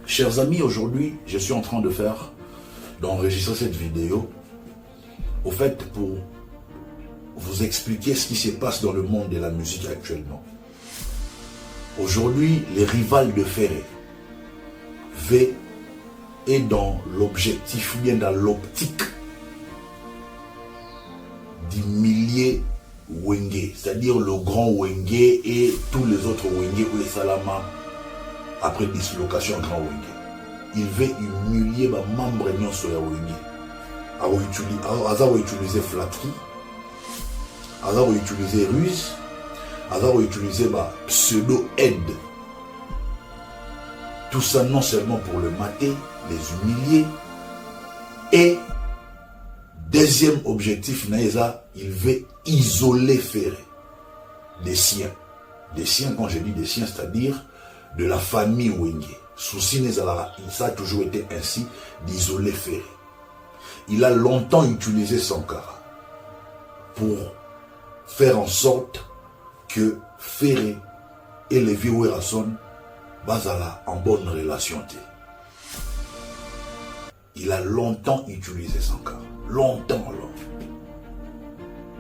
Chers amis, aujourd'hui, je suis en train d'enregistrer cette vidéo, au fait, pour vous expliquer ce qui se passe dans le monde de la musique actuellement. Aujourd'hui, les rivales de Ferré V est dans l'objectif, bien dans l'optique d'humilier Wenge, c'est-à-dire le grand Wenge et tous les autres Wenge ou les Salama après dislocation grand Wenge. Il veut humilier les membres de Wenge. Il va utiliser flatterie, il va utiliser ruse, il va utiliser pseudo-aide. Tout ça non seulement pour le mater, les humilier, et deuxième objectif, il veut isoler Ferré des siens. Des siens, quand je dis des siens, c'est-à-dire de la famille Wenge. Souci ça a toujours été ainsi d'isoler Ferré. Il a longtemps utilisé Sankara pour faire en sorte que Ferré et les vieux Werason basala en bonne relation. Il a longtemps utilisé Sankara. Longtemps alors.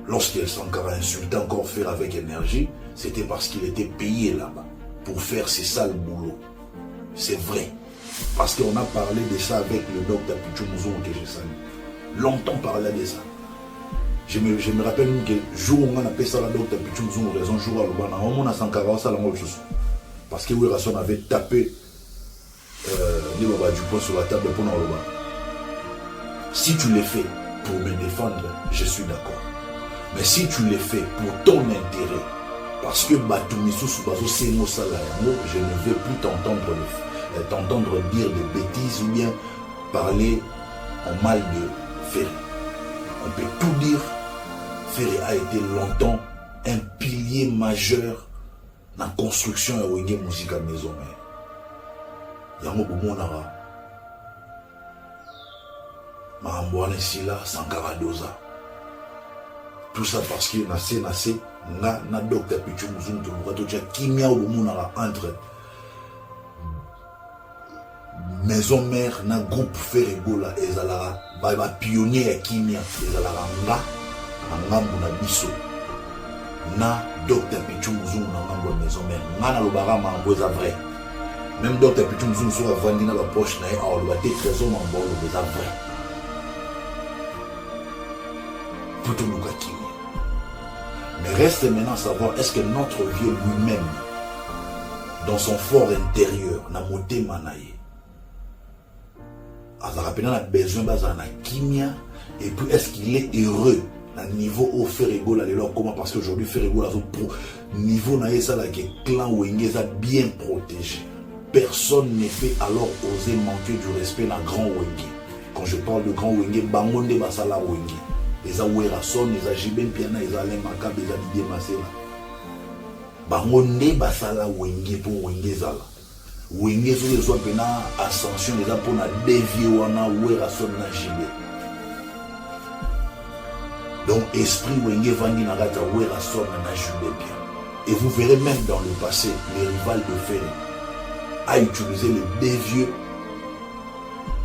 Lorsqu'il Sankara insultait encore Ferré avec énergie, c'était parce qu'il était payé là-bas pour faire ses sales boulots. C'est vrai. Parce qu'on a parlé de ça avec le docteur Pichumuzon que j'ai salué. Longtemps parlé de ça. Je me rappelle que le jour où on a appelé ça le docteur Pichumuzon, raison jour à l'Obana, on a Sankara, ça l'a autre chose. Parce que Werason avait tapé du poing sur la table pour nous. Si tu le fais pour me défendre, je suis d'accord. Mais si tu le fais pour ton intérêt, parce que je ne veux plus t'entendre dire des bêtises ou bien parler en mal de Ferré. On peut tout dire. Ferré a été longtemps un pilier majeur dans la construction de la musique à maison mère. Yango Boumonara, Mahamboane Sila, Sankara Doza. Tout ça parce que na docteur Pichumuzum Toulouka, Kimia Boumonara entre maison mère, na groupe Ferré Gola, Ezalara, Baba pionnier à Kimia, Ezalara Ngambu na Biso. Na docteur Pichumuzum na Ngambu maison mère, Nana Lobara Mamboza vrai. Même docteur Pichumuzum soit vendu dans la poche, na a olobaté trésor Mambo Lobeza vrai. Tout le monde qui. Mais reste maintenant à savoir, est-ce que notre vieux lui-même, dans son fort intérieur, n'a moté manaye, a besoin de kimia, et puis est-ce qu'il est heureux à niveau au Ferré Gola, comment, parce qu'aujourd'hui Ferré Gola, niveau na ça là que clan Wenge a bien protégé. Personne ne peut alors oser manquer du respect dans grand Wenge. Quand je parle de grand Wenge, Bangonde Basala Wenge. Les Werason, les Ajiben Piana, les Alain Makab, les Didier Masela. Bangonde Basala Wenge pour Wenge Zala. Wenge sur les soins pena ascension, les a pour na dévier wana Werason na Jibé. Donc esprit Wenge Vandi na gata Werason na Jibé bien. Et vous verrez même dans le passé, les rivales de Ferré a utilisé le dévieux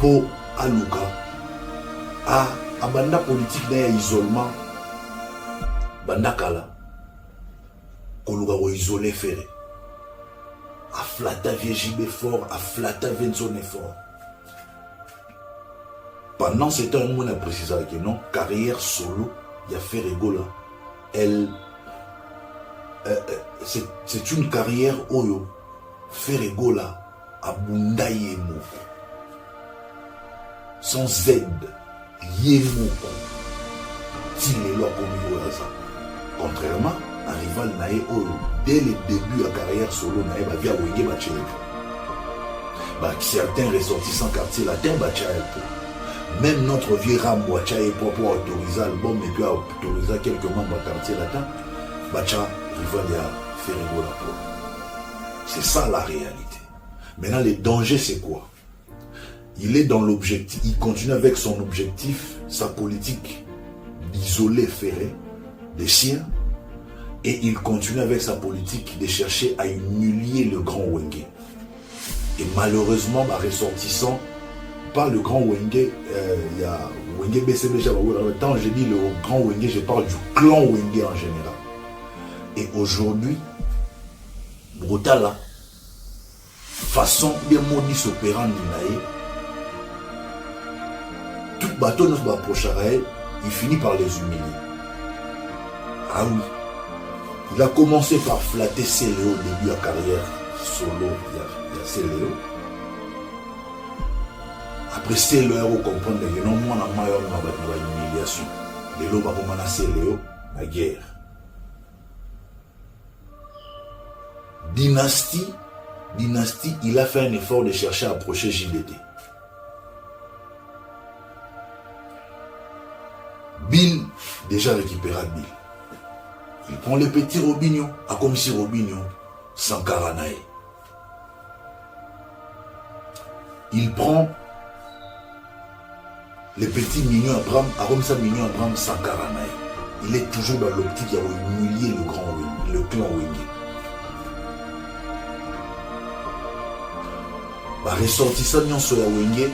pour Aluka à banda politique d'un isolement banda kala koluka ko isoler Ferré a flata viejibé fort a flata venzone fort pendant ce temps on a précisé que non carrière solo il y a Ferré Gola elle c'est une carrière oyo Ferré Gola abundaye moko sans aide Yemoko, contrairement à rival Nae Oro, dès le début de la carrière solo, Nae va via Wenge Bachel. Certains ressortissants quartier latin Bachel. Même notre vieux Rambo Bachel pour autoriser l'album et puis autoriser quelques membres du quartier latin, Bachel rival de Ferré Gola. C'est ça la réalité. Maintenant, le danger, c'est quoi? Il est dans l'objectif, il continue avec son objectif, sa politique d'isoler Ferré des siens, et il continue avec sa politique de chercher à humilier le grand Wenge. Et malheureusement, ressortissant, par le grand Wenge, il y a Wenge BCB, quand je dis le grand Wenge, je parle du clan Wenge en général. Et aujourd'hui, Brutala, façon de modus operandi, tout bateau ne va approcher à elle, il finit par les humilier. Ah oui, il a commencé par flatter Céléo au début de la carrière solo, il y a Céléo. Après Céléo, comprendre que non, moi, je suis une humiliation. Les lots, je suis Céléo, la guerre. Dynastie, il a fait un effort de chercher à approcher JDT. Bill, déjà récupéré Bill. Il prend le petit Robinho, a comme si Robinho, Sankara Nae. Il prend le petit mignon Abraham, a comme ça mignon Abraham, Sankara Nae. Il est toujours dans l'optique qui a humilié le clan Wenge. Ressortissant sur la Wenge,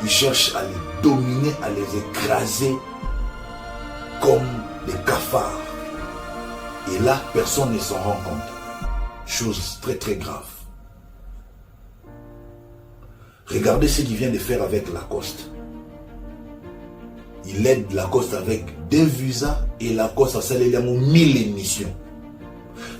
il cherche à les dominer, à les écraser comme des cafards. Et là, personne ne s'en rend compte. Chose très très grave. Regardez ce qu'il vient de faire avec Lacoste. Il aide Lacoste avec des visas et Lacoste a salé 1000 émissions.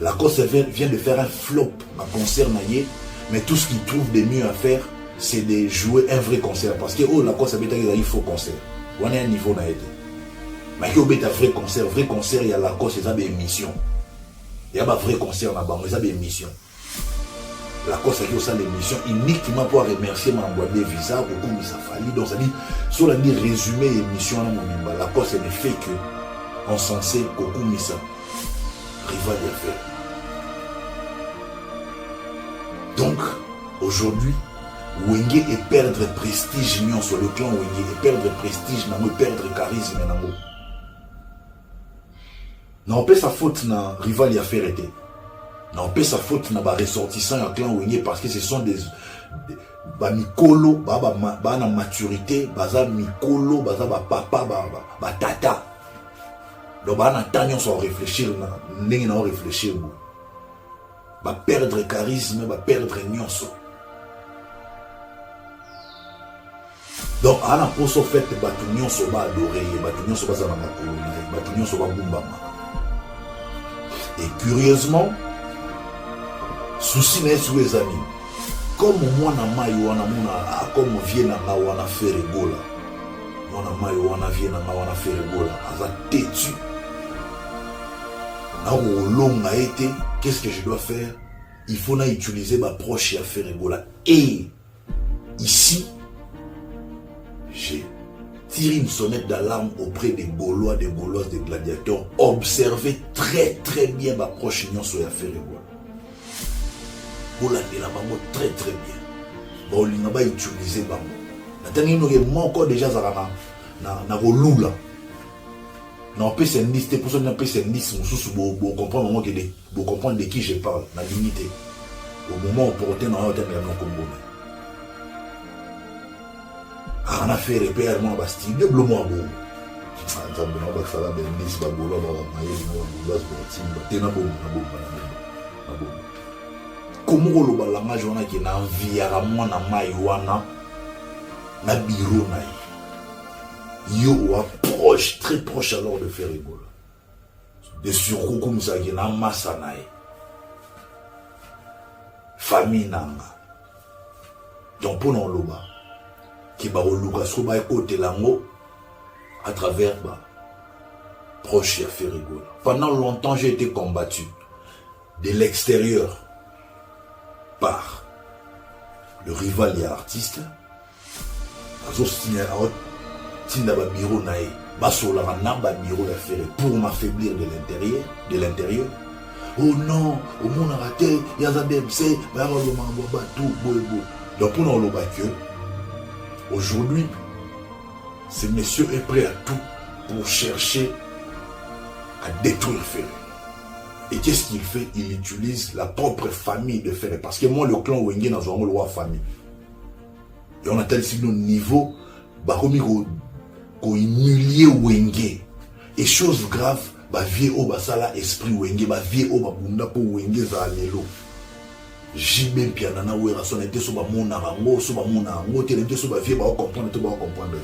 Lacoste vient de faire un flop à concert naïe, mais tout ce qu'il trouve de mieux à faire, c'est de jouer un vrai concert. Parce que Lacoste a un faux concert. On est à un niveau naïe. Mais il y a un vrai concert, il y a Lacoste, il y a des émissions. Il y a un vrai concert là-bas, il y a des émissions. Lacoste a fait l'émission uniquement pour remercier ma boîte de visa, beaucoup de sa famille. Donc ça dit, sur la dit résumé l'émission, Lacoste ne fait que encenser beaucoup Missa, rival d'affaires. Donc, aujourd'hui, Wenge est perdre prestige sur le clan Wenge, et perdre prestige, perdre charisme. Non, pas sa faute na rival d'affaires était. Non, pas sa faute na ressortissant à clan Wenge parce que ce sont des mikolo, na maturité, baza mikolo, baza papa, tata. Donc na tanyon sans réfléchir, na réfléchir. Perdre charisme, perdre nyonso. Donc on a pour ce fait batu nyonso ba adoré, batu nyonso ba zana makolo, batu nyonso ba bumbama. Et curieusement, souci n'est sur les amis. Comme moi na mayo wana mona comme vient na wana faire gola. Moi na mayo wana vient na wana faire gola, aza têtu. Na longa été, qu'est-ce que je dois faire? Il faut na utiliser ma proche à faire gola. Et ici, j'ai tiré une sonnette d'alarme auprès des Gaulois, des Gauloises, des gladiateurs. Observez très très bien ma proche union sur l'affaire gola. Gola de la maman très très bien. Bon, il n'a pas utilisé maman. Maintenant, il y a encore déjà na rolula. Non, pas c'est liste pour ça n'a pas c'est liste pour comprendre de qui je parle, la dignité. Au moment où pour tenir en terme de Congo. On a fait repère moi Bastille de bleu moi bon. Ça me donne pas ça là ben liste ba golo ba maye no las ba timba tena bon na bon. Comment le balanga jona qui na enviara moi na mai wana na biro na yo approche très proche alors de faire rigoler. De surcoût comme ça qui na massa na famille nanga. Donc pour non loba qui va relouer sur le côté lango à travers proche et à faire rigoler. Pendant longtemps, j'ai été combattu de l'extérieur par le rival et artiste. Pour m'affaiblir de l'intérieur. Oh non, au monde raté, il y a des MC, donc pour nous que aujourd'hui, ce monsieur est prêt à tout pour chercher à détruire Ferré. Et qu'est-ce qu'il fait? Il utilise la propre famille de faire. Parce que moi, le clan Wenge n'a pas le roi famille. Et on a tel niveau, bah, comme il humilié Wenge. Et chose grave, bah, vieux au basala esprit Wenge, bah, vieux au babunda pour Wenge za lelo. Jibé pianana ouera son était sur mon arango, sur mon arango, t'es sur ma vie, bah, comprendre, tu vas comprendre.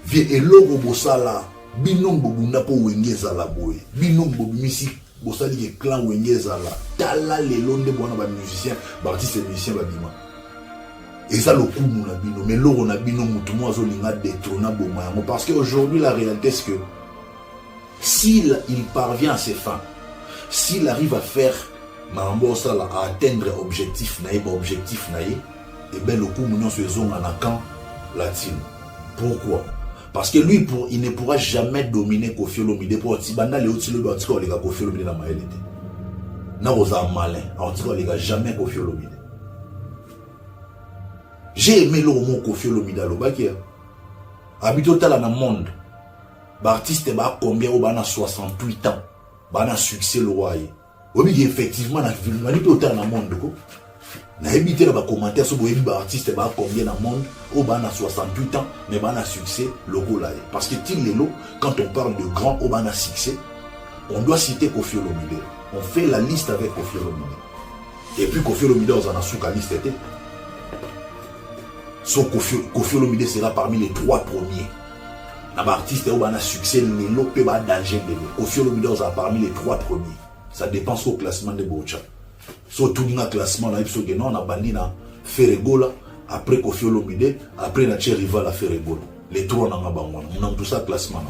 Vieux et logo bosala, binom bobunda pour Wenge za la boy, binom bobimisi. Bosali ke clan Wenge zala tala lelo nde bwana ba musicien ba artiste et musicien ba bima et ça le coup mon abino mais loro na bino mutu mo azolinga détrôner boma yango parce que aujourd'hui la réalité c'est que s'il parvient à ses fins, s'il arrive à faire mambo sala à atteindre objectif naïe ba objectif naïe et ben le coup mon se zonga na camp latine. Pourquoi? Parce que lui, il ne pourra jamais dominer Koffi Olomide pour Tibanda, les autres, les autres, les gars, Koffi Olomide dans ma réalité. N'a pas malin, en tout cas, les gars, jamais Koffi Olomide. J'ai aimé le mot Koffi Olomide à l'Obakia. Habitué dans le monde, l'artiste a combien? Il a 68 ans. Il a succès le roi. Oui, effectivement, il a dans le monde. Na évité les commentaires sur les artistes combien dans le monde au bana 68 ans mais bana succès logo là parce que quand on parle de grand au bana succès on doit citer Koffi Olomide. On fait la liste avec Koffi Olomide et puis Koffi Olomide on a sous la liste était son Koffi Olomide sera parmi les 3 premiers. Un artiste au bana succès lelo pe ba danger de Koffi Olomide on a parmi les 3 premiers. Ça dépend au classement de Bocha. Surtout dans le classement, on a banni na Ferregola, après Koffi Olomide, après na Rival à Ferregola. Les 3 on a banni. On a tout ça classement.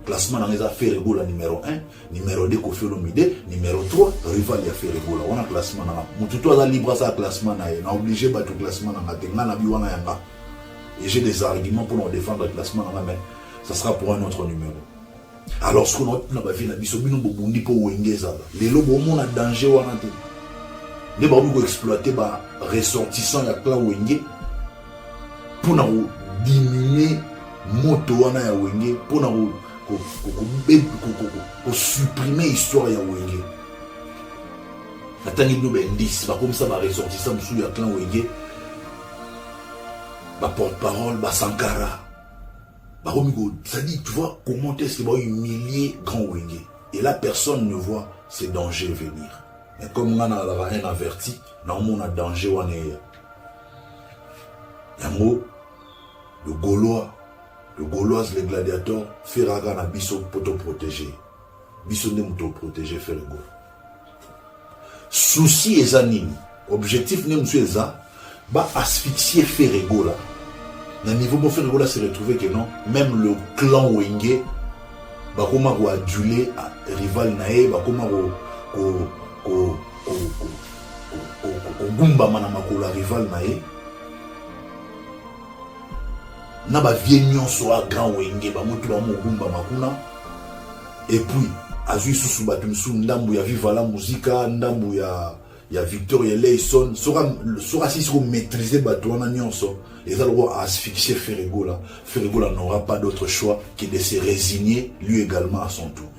Classement on a Ferregola numéro 1, numéro 2 Koffi Olomide, numéro 3 Rival à Ferregola. On a classement on a tout ça libre ça classement on a obligé de battre classement et j'ai des arguments pour nous défendre le classement mais ça sera pour un autre numéro. Alors ce qu'on a fait na biso bino bobundi pour Wenge zala. Les lobos mon a danger wana te. Ne ba bu exploiter ba ressortissant ya clan Wenge pour na diminuer moto wana ya Wenge pour na ko supprimer histoire ya Wenge. Natangi no ben 10 ba comme ça ba ressortissant sous ya clan Wenge. Ba porte-parole ba Sankara. Ça dit, tu vois, comment est-ce qu'il va humilier Grand Wenge? Et là, personne ne voit ces dangers venir. Mais comme on a rien averti, on a danger. Yango, le Gauloise, les gladiateurs, Ferraga na biso pour te protéger. Biso ne te protéger, Ferrago. Souci et zanini. Objectif ne monsieur Eza, va asphyxier Ferrago là. Dans le niveau de Ferregola s'est retrouvé que non, même le clan Wenge, bah comment on a adulé à rival nae, bah comment on gumba manamakola rival nae, na ba vienyon soit grand Wenge, bah mutu ba mo gumba makuna, et puis azui susu batumsu ndambu ya viva la musica, ndambu ya Victoria Leison, sera si sur maîtriser Batouana Nyonso. Et ça, le roi a asphyxié Ferregola. Ferregola n'aura pas d'autre choix que de se résigner, lui également à son tour.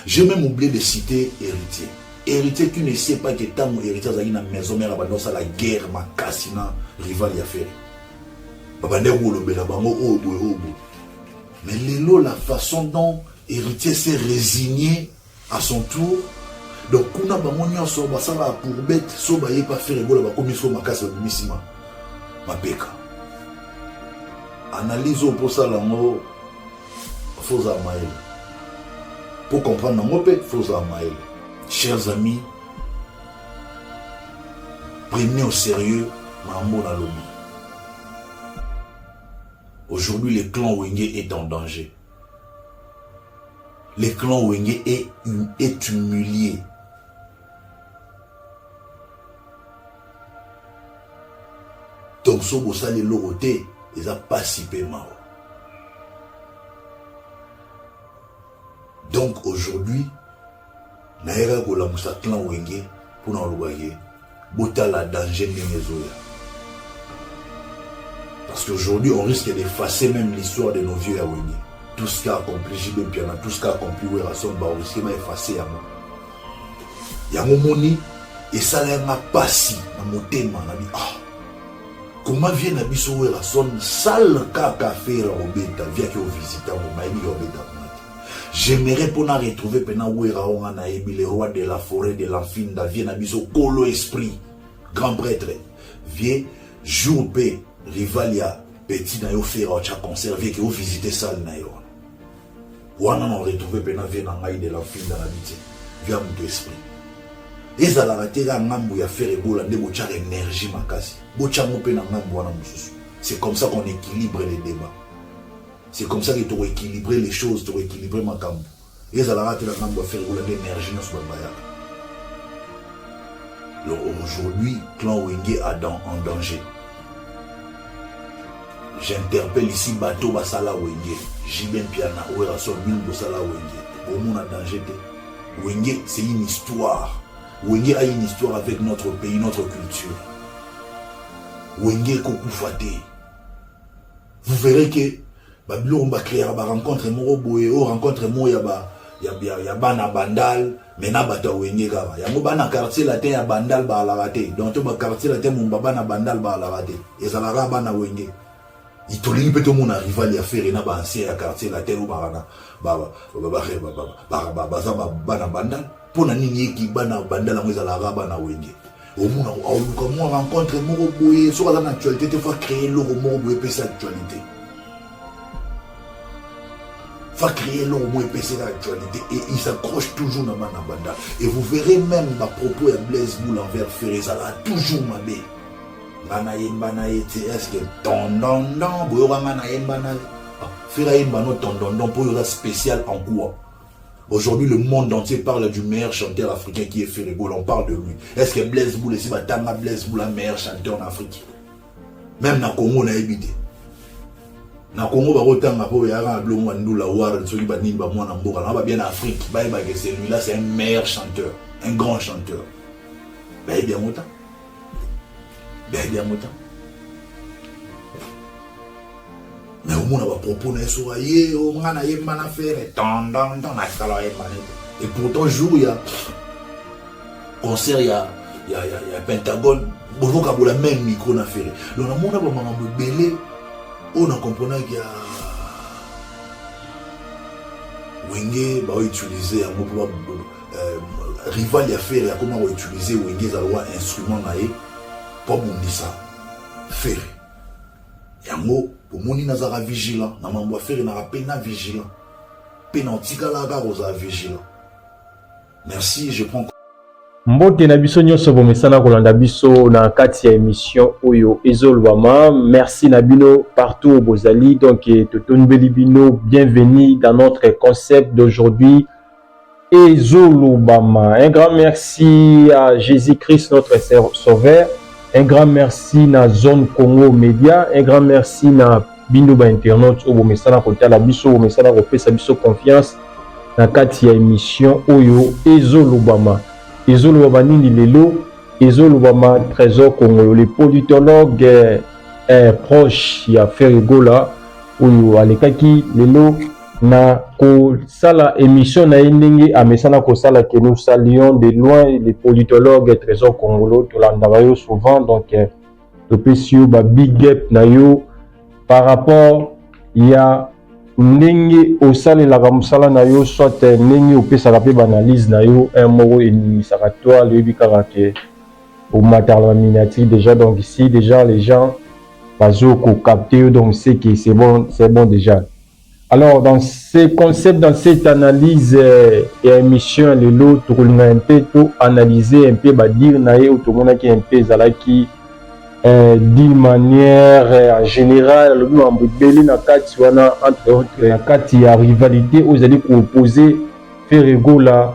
J'ai même oublié de citer Héritier. Héritier, tu ne sais pas que tant mon héritier a une maison, mais à la guerre, ma cassina, rival y a fait. Mais Lélo, la façon dont Héritier s'est résigné à son tour, donc, on a pour bête, so ba pas Ferregola, ba commission ma casse de missima. Ma peka. Analyse pour ça la mot faux amael. Pour comprendre mon père, faux amael. Chers amis, prenez au sérieux Mambo Nalobi. Aujourd'hui, le clan Wenge est en danger. Le clan Wenge est humilié. Donc, si vous avez l'oroté, ils n'ont pas si paiement. Donc, aujourd'hui, nous avons un clan Wenge pour nous envoyer. Bota la danger de Venezuela. Parce qu'aujourd'hui, on risque d'effacer même l'histoire de nos vieux à Wenge. Tout ce qu'a accompli Jibé Piana, tout ce qu'a accompli Werason, on risque d'effacer à moi. yango moni et ça n'a pas si na motema na bi comment vient na biso la son sale kaka faire obeta via que visiter mon maïbi obeta. J'aimerais pour na retrouver pena wera on na ebi le roi de la forêt de l'Infinda vient na biso kolo esprit grand prêtre vient jour pe rivalia petit na yo faire au conserver que vous visiter salle na yo wana on retrouver pena vient na ngai de l'Infinda na biti via mon esprit ezala teka ngambu ya faire ebola nde bocha énergie makasi bocha mo pe na ngambu wana mususu. C'est comme ça qu'on équilibre les débats. C'est comme ça que tu équilibres les choses, tu équilibres ma cambu. Ezala teka ngambu ya faire ebola l'énergie na so baya. Aujourd'hui, clan Wenge est en danger. J'interpelle ici bateau basala Wenge. Jibem piana ouera so bin basala Wenge. Au monde en danger. Wenge c'est une histoire. Wenge a une histoire avec notre pays, notre culture. Wenge Kokufate. Vous verrez que Babylon va créer une rencontre Moroboe, rencontre Moyaba, Yabana Bandal, Menabata Wenge Gava. Yamobana quartier latin à Bandal Balarate. Donc tu vas quartier latin mon babana Bandal Balarate. Et ça la bana Wenge. Il te lit peut-être mon rival y a fait une ancien quartier latin ou Barana. Baba Bandal. Pour nini qui bana bandala mweza la raba na Wenge. Au monde comme on rencontre Moroboye sur la actualité tu vas créer le Moroboye pour cette actualité. Va créer le Moroboye pour cette actualité et il s'accroche toujours dans mana banda et vous verrez même ma propos et Blaise Boule envers Ferré ça là toujours mabé. Bana yemba na ete est-ce que tondondon boyo ngana yemba na Ferré yemba no tondondon pour le spécial en quoi? Aujourd'hui, le monde entier parle du meilleur chanteur africain qui est Ferré Goul. On parle de lui. Est-ce que Blaise Boule, si Batama Blaise Boule, le meilleur chanteur en Afrique? Même dans le Congo, on a évité. Dans le Congo, on a bien en Afrique. C'est lui-là, c'est un meilleur chanteur. Un grand chanteur. Ben, bien autant. Mais au moins, on va proposer un soirée, on va faire et pourtant, jour, il y a concert, il y a Pentagone, on va la même micro na faire. Donc, on a belé, on a compris qu'il y a Wenge, va utiliser un mot rival, il y a fait, il y a comment utiliser Wenge, ça doit instrument pour mon dire ça. Faire. Yango pour moni nazara vigilant na mambo affaire na pena vigilant penantika la garoza vigilant. Merci, je prends Mbote na biso nyonso bomesana kolanda biso na kati ya émission oyo ezolwama. Merci na bino partout au bozali donc totonbeli bino bienvenue dans notre concept d'aujourd'hui ezolobama. Un grand merci à Jésus-Christ notre sauveur. Un grand merci na Zone Congo Média. Un grand merci na Binoba Internaute au Bomesana Kotala Biso, Bomesana Kopesa Biso confiance na kati ya émission Oyo Ezolobama. Ezolobama nini lelo, Ezolobama Trésor Congo, le politologue proche ya Ferré Goula Oyo alekaki lelo na ko sala émission na ndenge amesana ko sala que nous saluons de loin les politologues Trésor Congolo to landaka yo souvent donc to pesio ba big up na yo par rapport ya ndenge o sala la musala na yo soit ndenge o pesaka pe analyse na yo un mot enimisaka toi le bikaka ke au matériel miniature déjà donc ici déjà les gens bazo ko capter donc c'est que c'est bon déjà. Alors, dans ces concepts, dans cette analyse et émission, les lots, on a un peu tout analysé, un peu, dire, ou tout le monde qui est un peu, qui, d'une manière générale, le monde a belé na kati, entre autres, la kati, il y a rivalité, vous allez opposer Ferré Goula,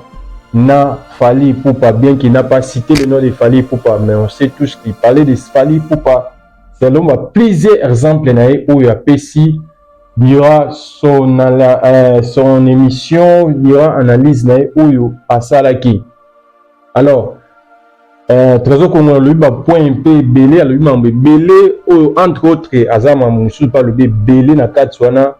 na Fally Ipupa, bien qu'il n'a pas cité le nom de Fally Ipupa, mais on sait tous qu'il parlait de Fally Ipupa. C'est l'homme à plusieurs exemples, où il y a Pessi. Il y aura son émission, il y aura analyse na Oyo Asalaki. Alors, Trésor Congo lui ba point un peu belé, lui m'a belé entre autres Azama Moussou pas le belé na Katswana,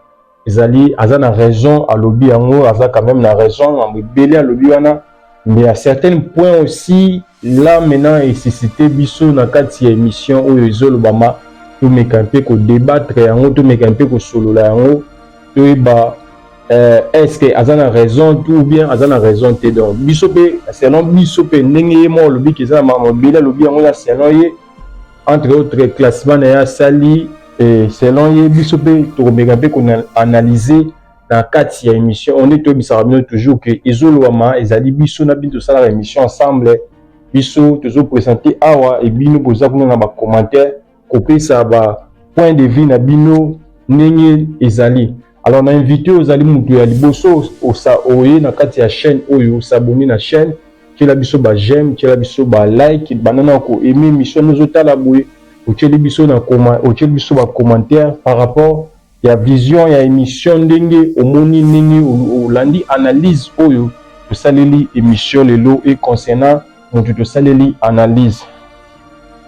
Ezali Azana raison à lobby ango, Aza quand même na raison, m'a belé à lobby wana Mais à certains points aussi, là maintenant, et c'était biso na kati ya émission oyo ezolobama, to mekampe ko débattre yango, to mekampe ko solola yango, to ba est-ce que azana raison tout ou bien azana raison te donc biso pe selon biso pe ndenge mo lobi ki za mobile lobi yango ya selon ye entre autres classement na ya sali et selon ye biso pe to mekampe ko analyser dans kati ya émission on est toujours que ezolwama ezali biso na bino sala émission ensemble biso toujours présenter awa et bino poza kuna na ba commentaire kopesa ba point de vue na bino ndenge ezali. Alors on a invité aux ali mutu ya liboso osa oye na kati ya chaîne oyo s'abonner na chaîne qui la biso ba j'aime qui la biso ba like banana ko aimer mission nous otala boye o tsheli biso na biso ba commentaire par rapport ya vision ya émission ndenge omoni ndenge olandi analyse oyo to saleli émission lelo et concernant mutu to saleli analyse.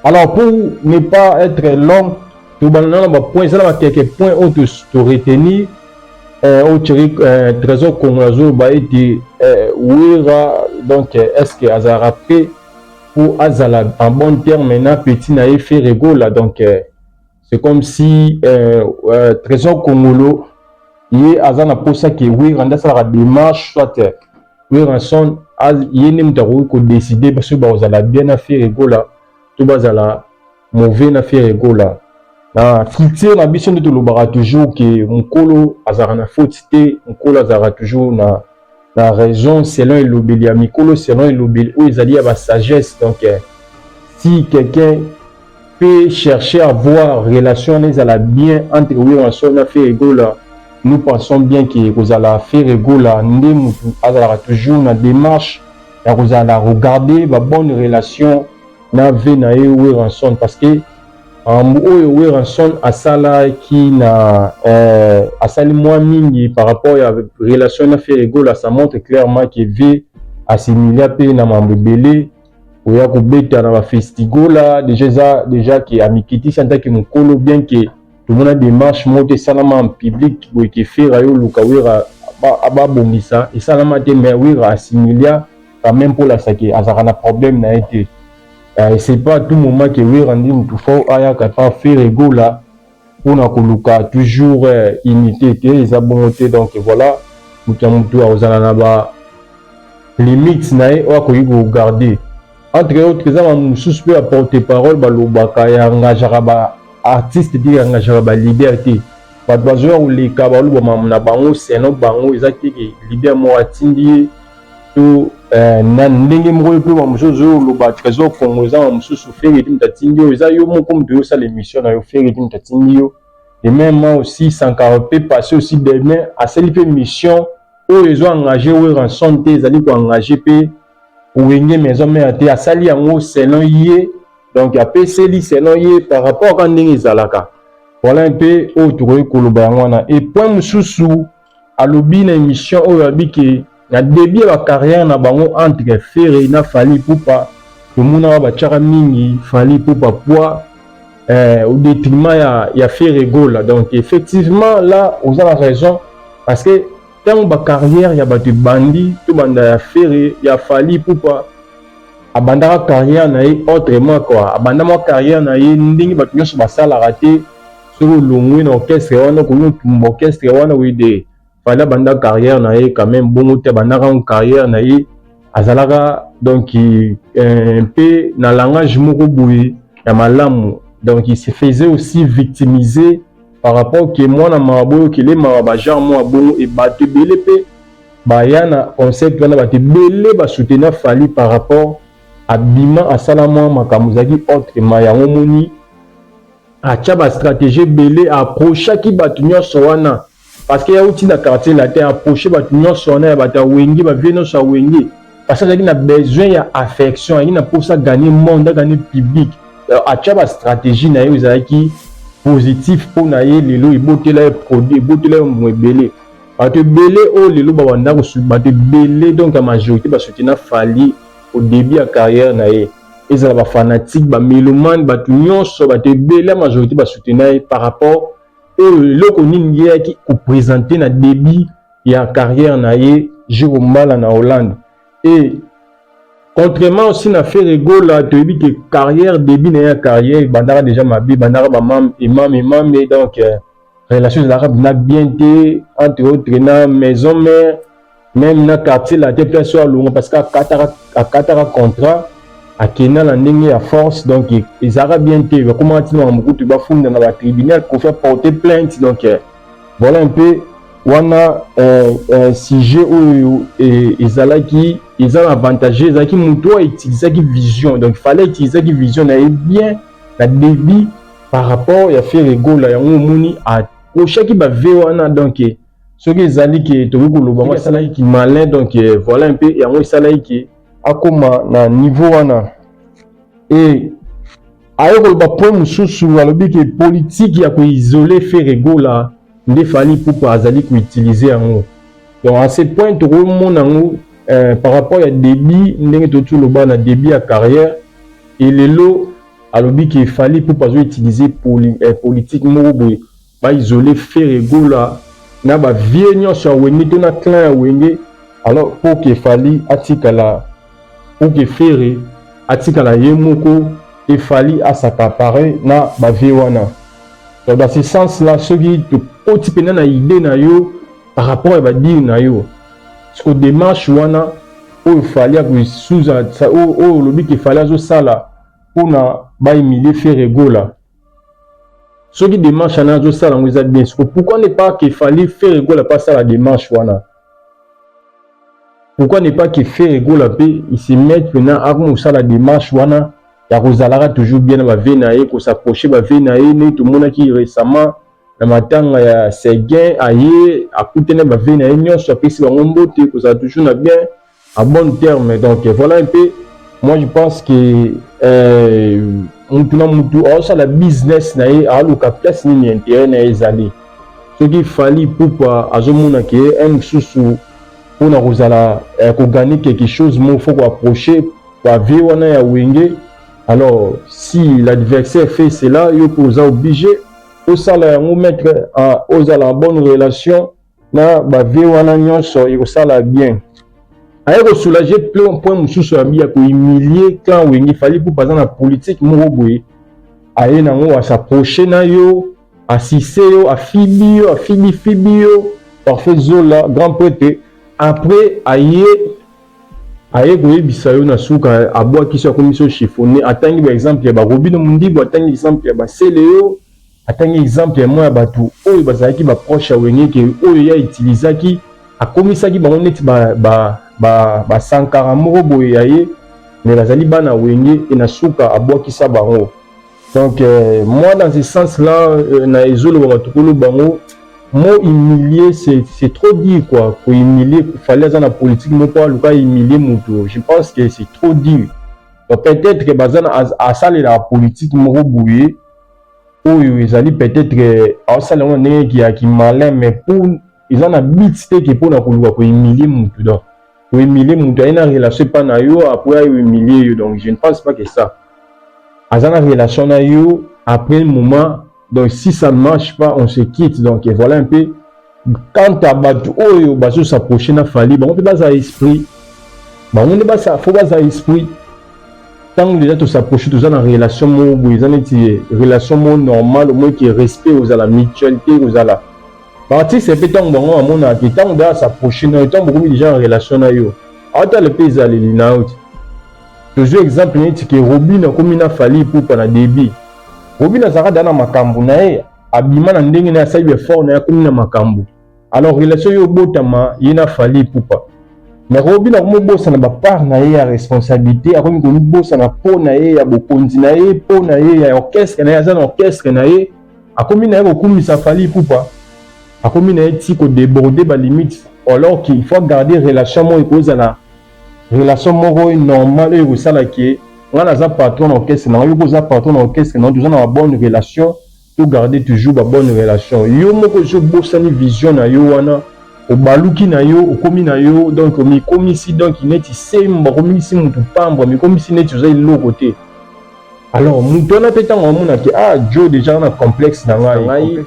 Alors pour ne pas être long to banana ba point ça na quelques points où te retenir au trésor congolais ba été ouira donc est-ce que azara prêt pour azala en bon terme maintenant petit na fait rigola donc c'est comme si trésor congolais il azana pour ça que ouira nda ça la démarche soit ouira son yene mutaro ko décider parce que ba azala bien à faire rigola tout bazala mauvais na faire rigola. Na culture na biso nde tolobaka toujours que mokolo azara na faute te mokolo azara toujours na raison selon elobeli ya mikolo selon elobeli oyo ezali ya ba sagesse donc si quelqu'un peut chercher à voir relation ezala bien entre Wiranson na Ferregola nous pensons bien que kozala Ferregola nde mutu azalaka toujours na démarche ya kozala regarder ba bonne relation na ve na ye Wiranson parce que oyo Wiranson asala qui na asali moins mingi par rapport à relation na Ferregola ça montre clairement que ve assimilé pe na mambo belé oya ko beta na ba festigola déjà qui amikiti santa ki mokolo bien que tout le monde démarche monter salama en public boy ki fera yo luka wira aba bongisa et salama te mais wira assimilé quand même pour la saki azara na problème na été. C'est pas à tout moment que oui rendre mutu fo aya kata Ferregola pour na koluka toujours unité te les abonté donc voilà mutu azala na ba limite na e o ko yigo garder entre autres ça mususu pe apporter parole ba lobaka ya ngajara ba artiste dit ngajara ba liberté ba dozo ou les kabalo ba na bango seno bango ezaki leader mo atindi to na ndenge moko pe ba mususu loba trésor congolais ba mususu feri tim tatindi yo eza yo moko mtu yo sala émission na yo feri tim tatindi yo et même moi aussi sans carapé passer aussi demain à cette mission où ils ont engagé ou en santé ils allaient ko engager pe ou ngé maison mais à sali yango selon yé donc a PCL selon yé par rapport à ndenge zalaka voilà un peu au tour ko loba ngwana et point mususu à lobby na émission o yabiki na début la carrière na bango entre Ferre na Fally Ipupa tout le monde ba tchara mingi Fally Ipupa poids au détriment ya Ferregola donc effectivement là on a la raison parce que dans ba carrière ya ba te bandi tout banda ya Ferre ya Fally Ipupa abanda carrière na autrement quoi abanda ma carrière na ndingi ba nyonso ba sala raté sur longwe na orchestre wana ko no orchestre wana oui de fala banda carrière na ye quand même bon te banda en carrière na ye azalaka donc un peu na langage moko boye ya malamu donc il se faisait aussi victimiser par rapport que moi na maboyo que les maba genre moi bon et batte belé pe ba yana concept wana batte belé ba soutenir Fally par rapport à bima à salama makamuzaki autre mayango moni a tchaba stratégie belé approcher qui batunyo sowana parce qu'il y a aussi dans le quartier la terre approché bah tout le sonner bah ta wengi bah viens sur wengi parce que il a besoin il y a affection il a pour ça gagner monde gagner public à tchaba stratégie na yo qui positif pour na ye lelo ibote la produit ibote la mbele bah te belé oh lelo bah wanda ko bah te belé donc la majorité bah soutenir Fally au début de carrière na ye ils ont ba fanatique bah mélomane bah tout nyonso bah te belé la majorité bah soutenir par rapport et le connu qui présenté na début ya carrière na ye Jérôme Mala na Hollande et Contrairement aussi na Ferrego là, tu dis que carrière début na carrière bandara déjà ma vie bandara imam donc relation arabe na bien été entre autres na maison mère même na quartier la te place sur longue parce qu'à Qatar contrat à Kenya la ndenge à force donc ils arabes bien été comment tu vas beaucoup tu vas fondre dans la tribunal pour faire porter plainte donc voilà un peu wana sujet où ezalaki ils ont avantagé ezalaki muto utiliser qui vision donc il fallait utiliser qui vision na bien la débit par rapport à faire rigolo ya moni à chaque ba ve wana donc ce qui ezali que to ko lobango salaki qui malin donc voilà un peu et yango salaki qui akoma na niveau wana et ayoko ba point mususu alobi que politique ya ko isoler faire rigolo nde fali pour azali ko utiliser yango donc à ce point to monango par rapport à débit ndenge to tout le bas na débit à carrière et lelo alobi qu'il fallait pour pas utiliser politique moko ba isoler faire egola na ba vie nyonso wenge to na clan wenge alors pour qu'il fallait atikala pour que faire atikala yemoko il fallait à s'accaparer na ba vie wana donc dans ce sens là ce qui te potipena na idée na yo par rapport à ba dire na yo ce que démarche wana il fallait que sous ça le but qu'il fallait zo sala pour na ba humilier faire egola ce qui démarche na zo sala on les bien pourquoi ne pas qu'il fallait faire egola pas ça la démarche wana pourquoi ne pas qu'il faire egola pe il se met maintenant à comme ça la démarche wana ya rosalara toujours bien na ba venae ko s'approcher ba venae ne tout monde qui récemment na matanga ya Seguin aye akutene ba venae nyonso apesi bango mbote ko ça toujours na bien à bon terme donc voilà un peu moi je pense que mutu ça la business na ye a luka place ni intérêt na ezali ce qui fallait pour azomona que un susu pour na rozala ko gagner quelque chose mo faut ko approcher pa vie wana ya wenge alors si l'adversaire fait cela yo posa obligé au sala yango mettre aux la bonne relation na ba vie wana nyonso yo sala bien ayeko soulager plein point mususu ya bia ko humilier quand wenge fallait pour pas na politique mo boye aye nango à s'approcher na yo assisser yo a fibi yo parfait zola grand prêtre après aye ko yebisa yo na suka abwa kiso commission chiffonné atangi par exemple ya ba Robino Mundibo atangi exemple ya ba Seleo atangi exemple ya moi batu oyo bazalaki ba proche wenge ke oyo ya utilisaki akomisaki bango neti ba sankara moko boye yaye mais bazali bana wenge et na suka abwa kisa bango donc moi dans ce sens là na ezolo ba tukulu bango moi humilier c'est trop dire quoi pour humilier fallait dans la politique mais pas le cas humilier mutu je pense que c'est trop dire donc peut-être que bazana à ça la politique moko boye oyo ezali peut-être à ça le ndenge qui malin mais pour ils en habitent que pour na koluka ko humilier mutu donc pour humilier mutu a une relation pas na yo après humilier yo donc je ne pense pas que ça azana relation na yo après un moment donc si ça ne marche pas on se quitte donc voilà un peu quand à batu oyo baso s'approcher na fali bon on peut pas ça esprit bon on ne pas ça faut pas ça esprit tant déjà tout s'approcher tout ça dans relation mo ils en est relation mo normale au moins qui respect aux à la mutualité aux à la partie c'est peut-être bon à mon avis tant on doit s'approcher na tant beaucoup déjà en relation na yo ata le pays à l'ina out toujours exemple net que Robin comme na fali pour pendant débit Robin azara dana makambu na ye abima na ndenge na sayi effort na comme na makambu alors relation yo botama yena fali pupa mais Robin ko bossa na ba part na ye ya responsabilité akomi ko bossa na po na ye ya bokonzi na ye po na ye ya orchestre na ye za na orchestre na ye akomi na ye ko kumisa fali pupa akomi na ye ti ko déborder ba limite alors qu'il faut garder relation mo ikoza na relation moko normale et ça là qui on a un patron orchestre non yo posa patron orchestre non toujours une bonne relation pour garder toujours une bonne relation yo moko je bossa ni vision na yo wana o baluki na yo o komi na yo donc mi komi si donc ineti semba komi si mutu pamba mi komi si neti za lo côté alors mutu na petant on mona que ah Joe déjà un complexe dans ngai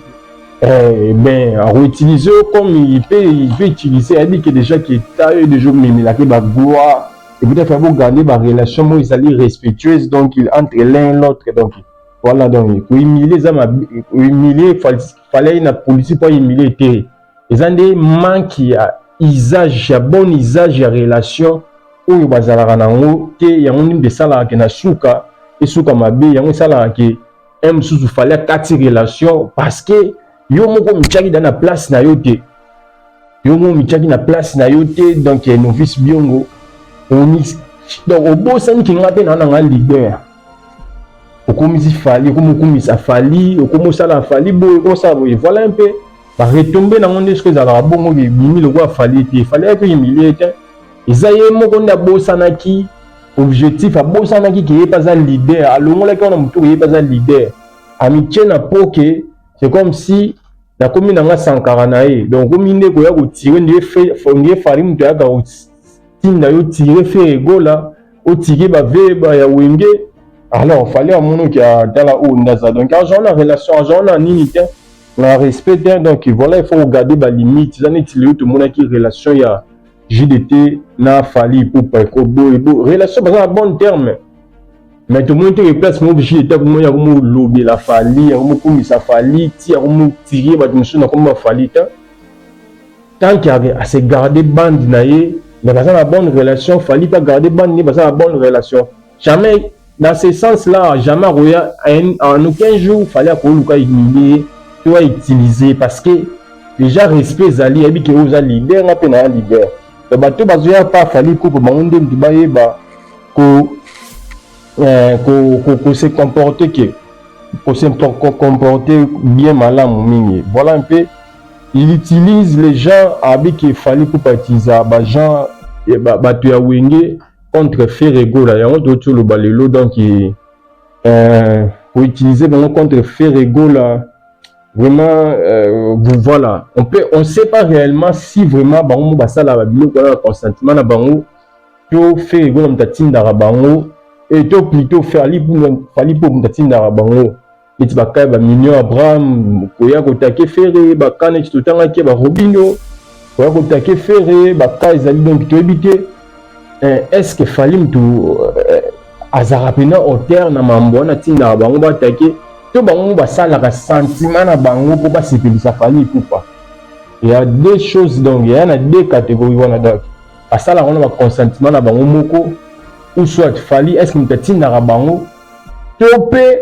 ben à réutiliser comme il peut utiliser a dit que déjà qui taille de jour mais la que ba gloire et peut-être faire garder ma relation moi ils allaient respectueuse donc entre l'un et l'autre donc voilà donc humilier ça m'a humilier fallait une politique pour humilier té ils ont des manques à usage à bon usage à relation oyo bazalaka nango te yango nde esalaka na suka esuka mabe yango esalaka ke mosusu fallait kati relation parce que yo moko mitiaki na place na yo te yo moko mitiaki na place na yo te donc novice biongo donc obosani ki nga mpe na nga leader okomisi fali okomokumisa fali okomosala fali boye okomosala boye voilà un peu baretombe nango nde soki ezalaka bongo bimi lokola fali te fali mpe emilie te eza ye moko nde abosanaki objectif abosanaki ke ye mpe aza leader alongolaki wana motu ye mpe aza leader amitie na poke c'est comme si nakomi nanga sankara na ye donc okomi nde koya kotire ndiye fali moto ayaka tinda yo tire fe egola otire baveba ya wenge alors fallait amonoki atala oyo ndaza donc argent na relation argent na nini te na respect te donc voilà il faut regarder balimite eza neti leo tomonaki relation ya JDT na fali pupa ekobo relation baza na bon terme mais tomoni te replace mo JDT akomo ya komo lobela fali akomo komisa fali ti akomo tirer bato mosusu na komo fali te tant qu'il a se garder bande na ye mais baza na bonne relation fali pas garder bande ni baza na bonne relation jamais dans ce sens là jamais roya en aucun jour fallait akoluka humilier tu vas utiliser parce que déjà respect zali yebi ke oza leader na pe na leader donc bato bazoya pas fali ko bango nde mutu bayeba ko se comporter que ko se comporter bien malamu mingi voilà un peu il utilise les gens avec que fali pour utiliser ba gens bato ya wenge contre Ferregola yango totu le balelo donc pour utiliser bango contre Ferregola vraiment voilà on sait pas réellement si vraiment bango basala biloko na consentement na bango to Ferregola mtatindaka bango et to plutôt fali pour mtatindaka bango eti bakaya ba million Abraham koya kotake Ferre bakane totanga ke ba Robinho koya kotake Ferre bakaya ezali donc toyebi te est-ce que fali mtu azarapena hauteur na mambo na tinda bango batake to bango basalaka sentiment na bango po basepelisa fali pupa il y a deux choses donc il y a deux catégories wana donc basala wana ba consentement na bango moko ou soit fali est-ce que mtu tinda bango to pe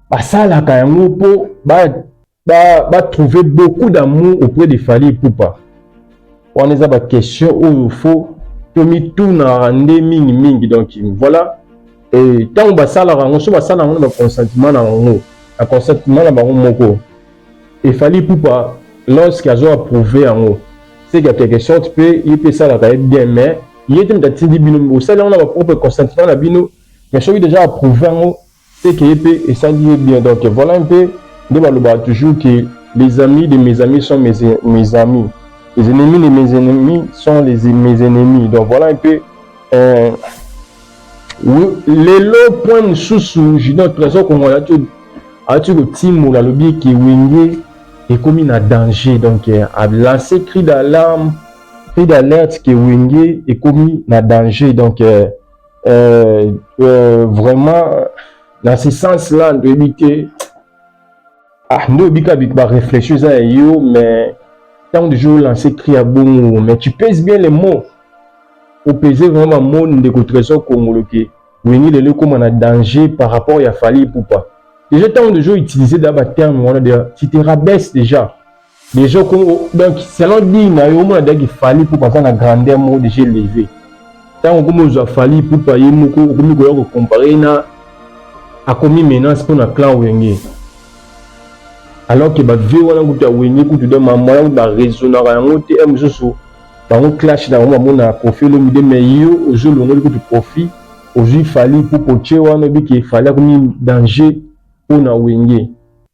basalaka yango po ba trouver beaucoup d'amour auprès de fali pupa wana eza ba question oyo faut tomi tuna nde mingi donc voilà et tant basala rango so basala rango ba consentement na rango a consentement na bango moko et fali pupa lorsqu'il a approuvé rango c'est quelque chose peut il peut ça la bien mais il était m'tindi bino au sala on a propre consentement na bino mais celui déjà approuvé rango c'est que peut et ça dit bien donc voilà un peu de baloba toujours que les amis de mes amis sont mes amis. Les ennemis de mes ennemis sont mes ennemis. Donc voilà un peu. Les lots points sous notre trésor qu'on a tu le team la lobby qui wingé est commis en danger. Donc a lancé cri d'alarme, cri d'alerte qui wingé est commis en danger. Donc vraiment dans ce sens-là, on doit éviter. On doit éviter réfléchir à eux, mais tant de jours lancer cri à bon, mais tu pèses bien les mots. Pour peser vraiment mot de trésor congolais. Venir le comme on a danger par rapport à Fali Poupa. Déjà tant de jours utiliser d'abord terme on a dit tu te rabaisses déjà. Déjà donc selon dit na yo mona dagi Fali Poupa ça na grandeur mot déjà élevé. Tant comme on a Fali Poupa yemoko comme ko comparer na a commis menace pour na clan Wenge. Alors que vie wana kuta wenye kutuda mamala ba raisonner yango te mzoso bango clash na mona profil le mide mais yo ozolo ngoli kutu profit ozu fali pour poche wana bi ki fallait comme danger pour na wenge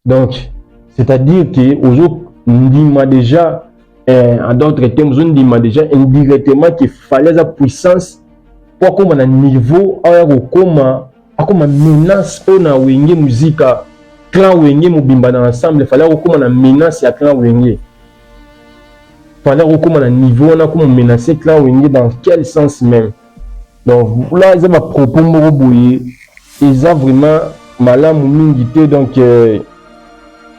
donc c'est-à-dire que ozo ndima déjà en d'autres termes ozo ndima déjà indirectement qu'il fallait la puissance pour comme na niveau aya kokoma akoma menace pour na wenge muzika clan wenge mobimba dans ensemble il fallait qu'on a menace ya clan wenge fallait qu'on a niveau on a comment menacer clan wenge dans quel sens même Donc là ils ont propos moko boye ils ont vraiment malamu mingi te donc il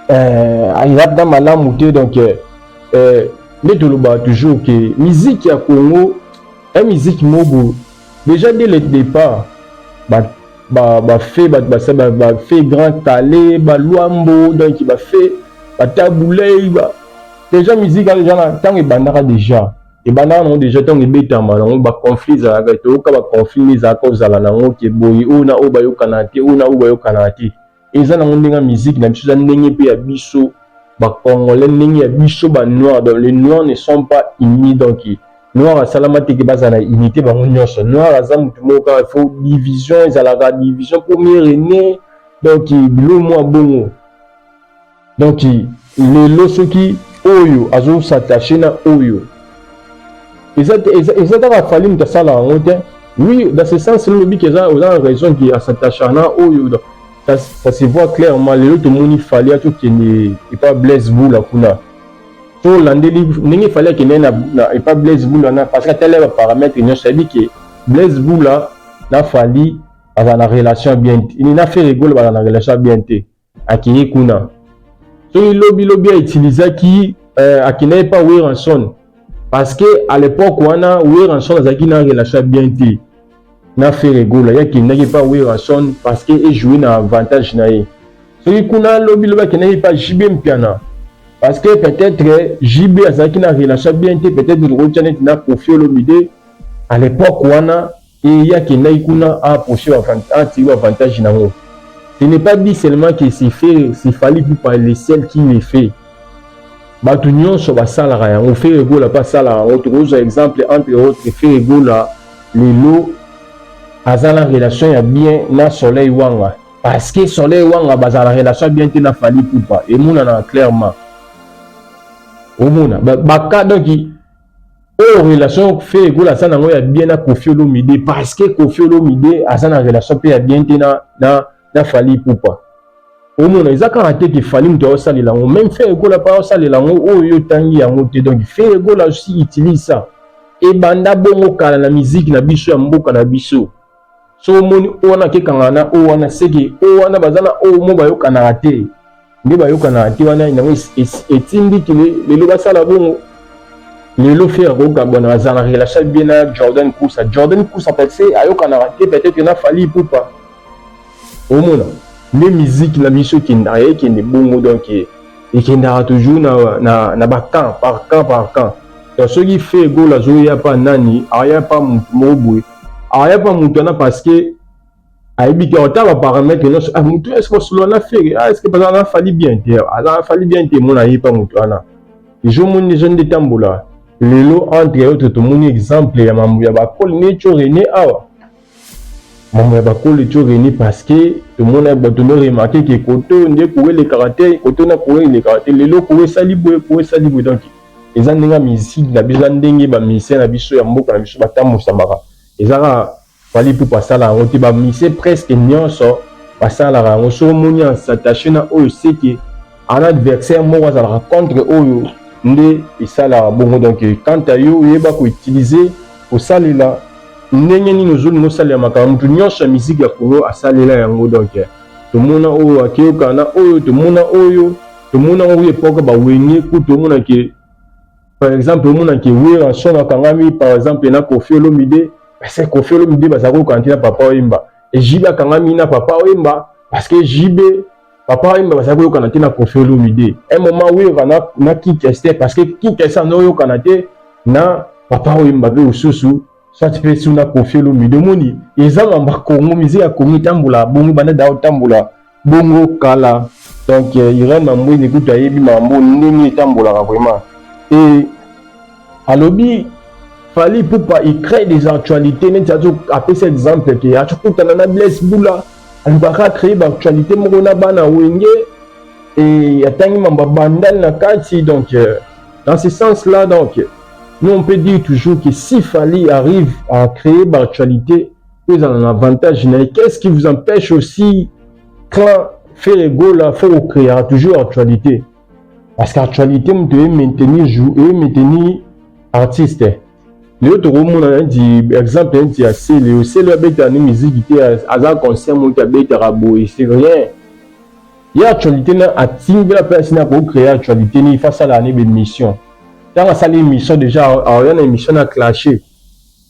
a dans malamu te donc toujours que musique à Congo la musique mobo déjà dès le départ fait grand calé luambo donc il fait taboulé déjà musique tant et bandara déjà et bandara non déjà tant et betama non conflit za gato ka conflit les accords za la nango ke boyi ona obayo kanate ona obayo kanate eza na ndinga musique na biso za ndenge pe ya biso congolais ndenge ya biso noir donc les noirs ne sont pas unis donc noir à salamate ke bazana unité bango nyonso noir aza mutu moko il faut division ezalaka division premier aîné donc bilo moi bongo donc lelo soki oyo azo s'attacher na oyo ezataka fali mutu asala yango te oui dans ce sens lobi ke eza oza raison ki asatacha na oyo ça se voit clairement lelo tomoni fali atokende epa Blaise Bula kuna so landeli ndenge fali akende na epa Blaise Bula na parce que tele paramètre nyonso yebi ke Blaise Bula na fali aza na relation bien il na fait rigolo baza na relation bien te akeye kuna so lobi a utilisé qui akende epa Weranson parce que à l'époque wana Weranson azaki na relation bien te na fait rigolo ya ki n'aki pas Weranson parce que il jouait na avantage na ye so kuna lobi ki n'aki pas JB Mpiana parce que peut-être JB azaki na relation bien te peut-être le Rochanet na Koffi Olomide à l'époque wana et ya ki n'aki kuna a approché avantage na ngo ce n'est pas dit seulement que c'est fallu pour les celles qui le fait batu nyonso basalaka yango fait rigolo pas sala autre exemple entre autres fait rigolo lelo azala relation ya bien na Soleil Wanga parce que Soleil Wanga bazala relation bien te na Fally Ipupa et mona na clairement omona baka donc relation fait égole ça nango ya bien na Koffi Olomide parce que Koffi Olomide azala relation pe ya bien te na Fally Ipupa omona ezaka raté que Fally muto osalela ngo même fait égole pas osalela ngo oyo tangi yango te donc fait égole aussi utilise ça et banda bongo kala na musique na biso ya mboka na biso so moni ona ke kangana o wana seki o wana bazana o mo bayokana te nde bayokana te wana ina etindi kile lelo basala bongo lelo faire ko gabona bazana relation bien na Jordan Kousa parce que ayokana te peut-être na Fally Ipupa o mona les musique la biso qui ndaye qui ne bongo donc et qui ndara toujours na ba camp par camp donc ce qui fait go la zo ya pa nani aya pa mobwe aya pa mutana parce que aibi ki otaba paramètre non mutu est-ce que cela na fait est-ce que pas na Fally bien te ala Fally bien te mon ayi pa mutana je mon jeune de tambola lelo entre autres to mon exemple ya mamu ya ba kol ne cho René awa mamu ya ba kol cho René parce que tout le monde a besoin de remarquer que koto ndé coué les caractères koto na coué les caractères lelo coué salibwe donc eza ndenge musique na biso ndenge ba musicien na biso ya mboka na biso batamu samara ezaka Fally Ipupa sala ngo te ba musicien presque nyonso basala ngo so moni s'attacher na oyo seki un adversaire moko azala contre oyo nde isala bongo donc quand ayo yeba ko utiliser pour salela ndenge nini ozoli no salela makambo mutu nyonso ya musique ya Congo asalela yango donc tomona oyo akioka na oyo tomona oyo epoka ba wenye ku tomona ke par exemple mona ke Weranson akangami par exemple na Koffi Olomide parce que Koffi Olomide bazako kantina papa Oyemba et JB akangami na papa Oyemba parce que JB papa Oyemba bazako kantina Koffi Olomide un moment Wera na Kikeste parce que Kikeste no kanate na papa Oyemba be ususu soit fait sur na Koffi Olomide moni ezanga ba Congo musique ya Congo tambula bongo bana da tambula bongo kala donc Irène Mambo ni kuta yebi mambo ndenge tambula vraiment. Et à l'objet, Fally Ipupa il crée des actualités. Même si tu as cet exemple qui a tout le Blaise Bula, on va créer des actualités. Morona bana wenge et y a tellement de bandal na kati donc dans ce sens-là donc nous on peut dire toujours que si Fally arrive à créer des actualités, vous avez un avantage. Qu'est-ce qui vous empêche aussi quand faire égaux là, faut créer toujours actualité? Parce qu'actualité, vous devez maintenir artiste. Le Togo a dit exemple un tia c'est le avec la musique qui était à concert mon avec Rabo et c'est rien. Il y a actualité na atingi la personne pour créer actualité ni face à l'année d'émission. Dans la émission déjà une émission à clasher.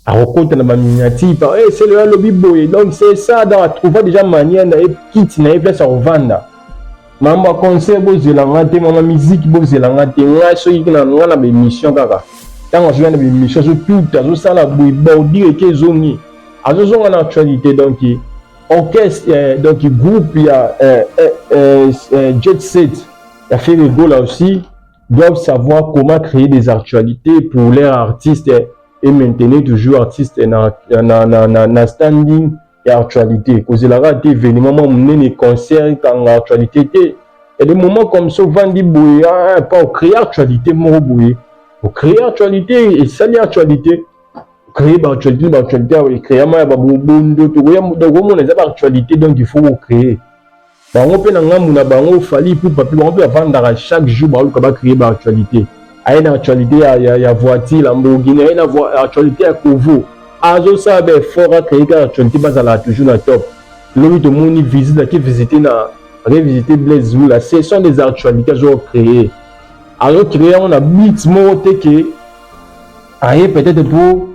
À rencontre dans ma miniature c'est le lobby boy donc c'est ça dans trouver déjà manière na kit na place à revendre. Mama concert bozela te mama musique bozela te nga so yina nga na émission kaka. Tant je viens de l'émission, tout ça la dire que zongi. En actualité donc orchestre donc groupe il y a Jet Set il a fait le goal là aussi doivent savoir comment créer des actualités pour les artistes et maintenir toujours artistes na standing et actualité. Cause la radio événement mener les concerts quand actualité et des moments comme ça vendre bouya pas créer actualité mon bouya. Pour créer actualité et saluer actualité, créer actualité, créer actualité donc il faut créer. On peut on fallait pour papier, on peut vendre chaque jour on créer actualité. Il y a une actualité, il y a voiture, Lamborghini, il y a une actualité à Kovo. Azo ça ben fort à créer actualité bas à toujours na top. L'homme de mon visite qui visiter na revisiter Blaise là, ce sont des actualités que j'ai créées. Alors créer on a bit monté que aïe peut-être pour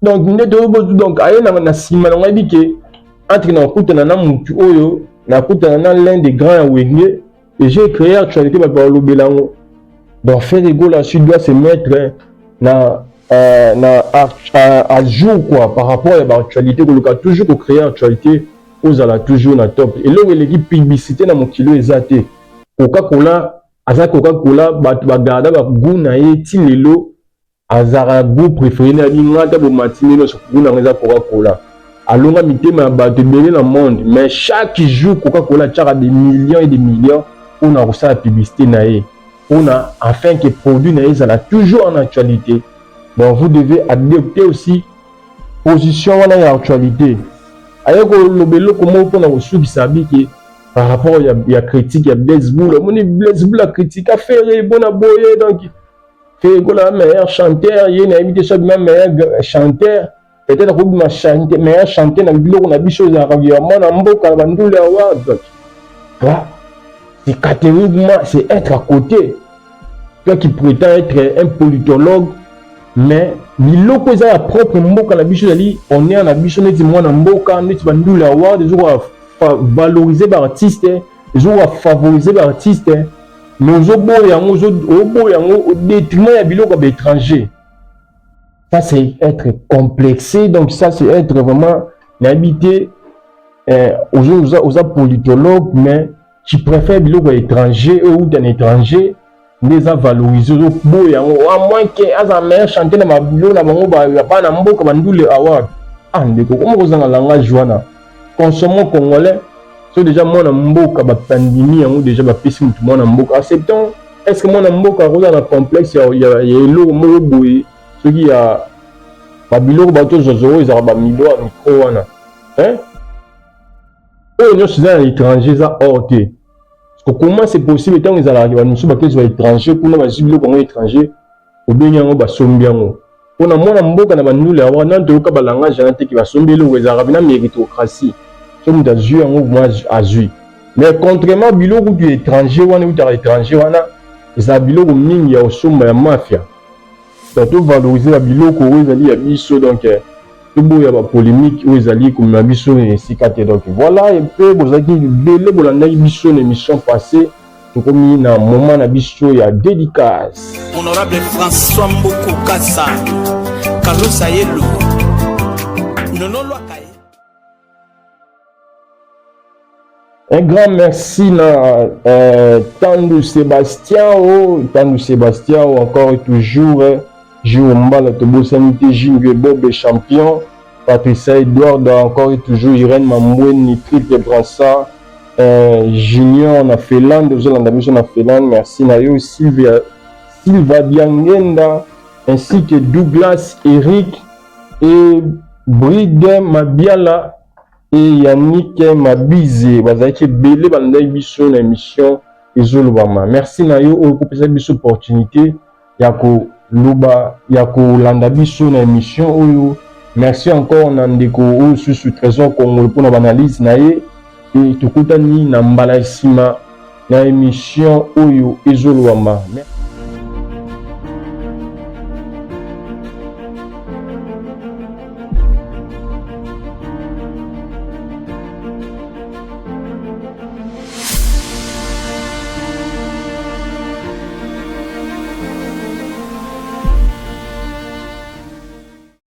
donc aïe na sima on a dit que entre na kuta na mutu oyo na kuta na l'un des grands wenge et j'ai créé actualité par le belango donc faire des goals là-dessus doit se mettre à jour quoi par rapport à l'actualité que le cas toujours pour créer actualité aux ala toujours na top et là l'équipe publicité na mon kilo exaté Coca-Cola, Coca-Cola, bagada baguna et tilelo, azara goût préféré na bingata bo matinelo sur guna ngeza Coca-Cola. Alonga mitema ba de belé dans le monde, mais chaque jour Coca-Cola tchara des millions et des millions on a reçu la publicité naé. On a afin que produit naé ça toujours en actualité. Donc vous devez adopter aussi position en actualité. Ayoko lobelo comment pour na reçu qui sabi que par rapport il y a critique il y a Blaise Bull la critique a fait bon aboyer donc fait la meilleur chanteur il y a invité chaque meilleur chanteur peut-être que ma chanter meilleur chanteur na bilo on a bi chose régulièrement na mboka bandule award là c'est catégoriquement c'est être à côté toi qui prétend être un politologue mais biloko za ya propre mboka na biso ali on est en biso neti mwana mboka neti bandule award des jours valoriser les artistes, ils ont favoriser les artistes, mais ils ont au détriment des étrangers. Ça c'est être complexé, donc ça c'est être vraiment habité aux politologues, mais qui préfèrent les étrangers ou d'un étranger, les a valorisés au à moins que à meilleur chanter dans ma bilo na bango ba pas na mboka bandule award. Ah ndeko comment vous en langage joana. Consommons congolais, c'est déjà mon amboka ba pandémie ou déjà ba pesi mutu mon amboka. Acceptons, est-ce que mon amboka roza na complexe il y a elo mo boye, ce qui a ba biloko ba to zozo ils ba milo à micro wana. Hein? Eux nous sommes à l'étranger ça hors té. Comment c'est possible tant ils allaient ba nous ba kezo étranger pour na ba zibilo ko étranger au benyango ba sombiango. On a mon amboka na ba nule awa nan to ka ba langage na te ki ba sombelo ko ezara bina méritocratie. Comme d'azur en moi azui mais contrairement biloko du étranger wana ou à l'étranger wana ça biloko mingi ya osomba ya mafia donc valoriser la biloko où ezali ya biso donc tout beau ya ba polémique où ezali comme na biso et sikate donc voilà et puis bozaki belé bolanda biso na émission passée to komi na moment na biso ya dédicace honorable François Mboko Kassa Carlos Ayelo nono loakaye. Un grand merci à Tandu Sébastien, encore et toujours, Jérôme la Tobo Sanité, Jingue Bob champion, Patricia Edouard, encore et toujours, Irène Mamouine, Nitrit de Brassa, Junior, on a fait l'an, on a fait l'an, merci Nayo, Sylva Diangenda, ainsi que Douglas, Eric et Bride Mabiala. Et Yannick Mabize, bazaki belé bandai biso na émission ezolobama. Merci na yo pour cette opportunité ya ko loba ya kolanda biso na émission oyo. Merci encore na ndeko oyo susu Trésor Congolais pour na analyse na ye et tokutani na mbala sima na émission oyo ezolwamba.